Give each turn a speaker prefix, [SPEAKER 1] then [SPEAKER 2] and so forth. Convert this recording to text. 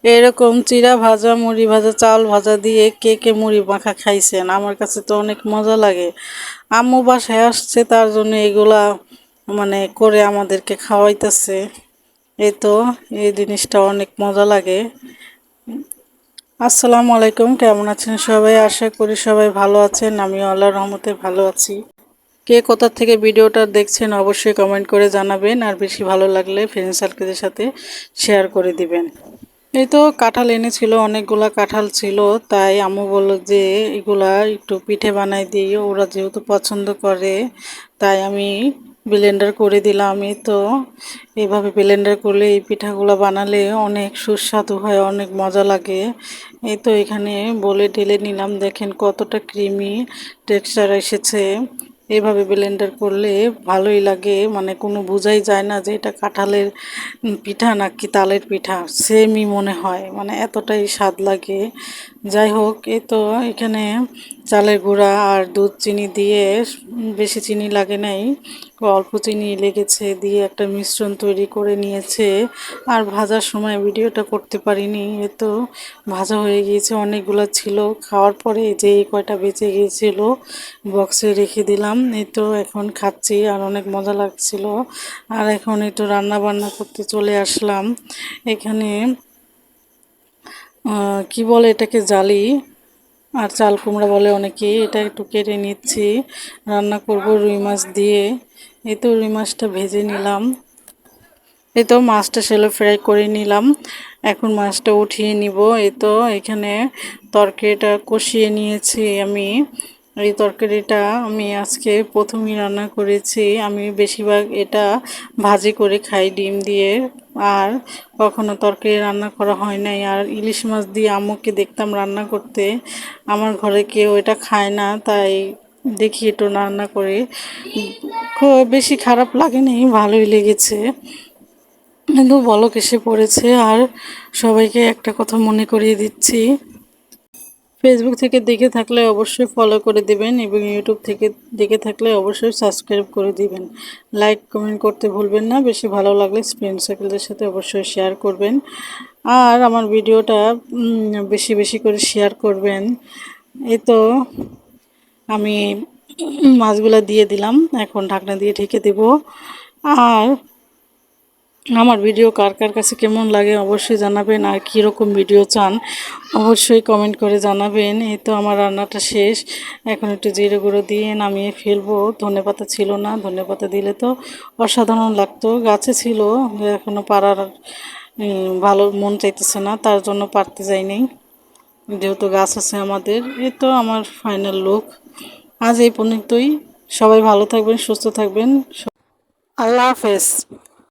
[SPEAKER 1] এরকম চিড়া ভাজা মুড়ি ভাজা চাল ভাজা দিয়ে কে কে মুড়ি মাখা খাইছেন? আমার কাছে তো অনেক মজা লাগে। আম্মু বাসায় আসছে তার জন্য এগুলা মানে করে আমাদেরকে খাওয়াইতেছে। এই তো এই জিনিসটা অনেক মজা লাগে। আসসালামু আলাইকুম, কেমন আছেন সবাই? আশা করি সবাই ভালো আছেন। আমি আল্লাহর রহমতে ভালো আছি। কে কোথা থেকে ভিডিওটা দেখছেন অবশ্যই কমেন্ট করে জানাবেন, আর বেশি ভালো লাগলে ফ্রেন্ড সার্কেলের সাথে শেয়ার করে দিবেন। এই তো কাঁঠাল এনেছিল, অনেকগুলা কাঁঠাল ছিল, তাই আম্মু বললো যে এগুলা একটু পিঠে বানাই দিই, ওরা যেহেতু পছন্দ করে। তাই আমি ব্লেন্ডার করে দিলাম। এই তো এইভাবে ব্লেন্ডার করলে এই পিঠাগুলো বানালে অনেক সুস্বাদু হয়, অনেক মজা লাগে। এই তো এখানে বলে ঢেলে নিলাম, দেখেন কতটা ক্রিমি টেক্সচার এসেছে। এভাবে ব্লেন্ডার করলে ভালোই লাগে, মানে কোনো বোঝাই যায় না যে এটা কাঁঠালের পিঠা নাকি তালের পিঠা, সেমই মনে হয়, মানে এতটাই স্বাদ লাগে। যাই হোক, এই তো এখানে চালের গুঁড়া আর দুধ চিনি দিয়ে, বেশি চিনি লাগে নাই, অল্প চিনি লেগেছে, দিয়ে একটা মিশ্রণ তৈরি করে নিয়েছে। আর ভাজার সময় ভিডিওটা করতে পারিনি। এ তো ভাজা হয়ে গিয়েছে, অনেকগুলো ছিল। খাওয়ার পরে যে কয়টা বেঁচে গিয়েছিল বক্সে রেখে দিলাম। এই তো এখন খাচ্ছি, আর অনেক মজা লাগছিল। আর এখন একটু রান্না বান্না করতে চলে আসলাম। এখানে কি বলে এটাকে, জালি আর চাল কুমড়া বলে অনেকে, এটা একটু কেটে নিচ্ছি, রান্না করব রুই মাছ দিয়ে। এই তো রুই মাছটা ভেজে নিলাম। এই তো মাছটা শ্যালো ফ্রাই করে নিলাম, এখন মাছটা উঠিয়ে নিব। এই তো এখানে তরকারিটা কষিয়ে নিয়েছি আমি। এই তরকারিটা আমি আজকে প্রথমেই রান্না করেছি। আমি বেশিরভাগ এটা ভাজি করে খাই ডিম দিয়ে, আর কখনো তরকারি রান্না করা হয় নাই। আর ইলিশ মাছ দিয়ে আম্মুকে দেখতাম রান্না করতে, আমার ঘরে কেউ এটা খায় না, তাই দেখি একটু রান্না করে। খুব বেশি খারাপ লাগেনি, ভালোই লেগেছে। কিন্তু বলক এসে পড়েছে। আর সবাইকে একটা কথা মনে করিয়ে দিচ্ছি, ফেসবুক থেকে দেখে থাকলে অবশ্যই ফলো করে দিবেন, এবং ইউটিউব থেকে দেখে থাকলে অবশ্যই সাবস্ক্রাইব করে দিবেন। লাইক কমেন্ট করতে ভুলবেন না। বেশি ভালো লাগলে ফ্রেন্ড সার্কেলদের সাথে অবশ্যই শেয়ার করবেন, আর আমার ভিডিওটা বেশি বেশি করে শেয়ার করবেন। এই তো আমি মাছগুলো দিয়ে দিলাম, এখন ঢাকনা দিয়ে ঢেকে দেব। আর আমার ভিডিও কার কার কাছে কেমন লাগে অবশ্যই জানাবেন, আর কীরকম ভিডিও চান অবশ্যই কমেন্ট করে জানাবেন। এই তো আমার রান্নাটা শেষ, এখন একটু জিরে গুঁড়ো দিয়ে নামিয়ে ফেলবো। ধনেপাতা ছিল না, ধনেপাতা দিলে তো অসাধারণ লাগতো। গাছে ছিল, এখনও পাড়ার ভালো মন চাইতেছে না, তার জন্য পারতে যাইনি, যেহেতু গাছ আছে আমাদের। এই তো আমার ফাইনাল লুক। আজ এই পর্যন্তই। সবাই ভালো থাকবেন, সুস্থ থাকবেন। আল্লাহ হাফেজ।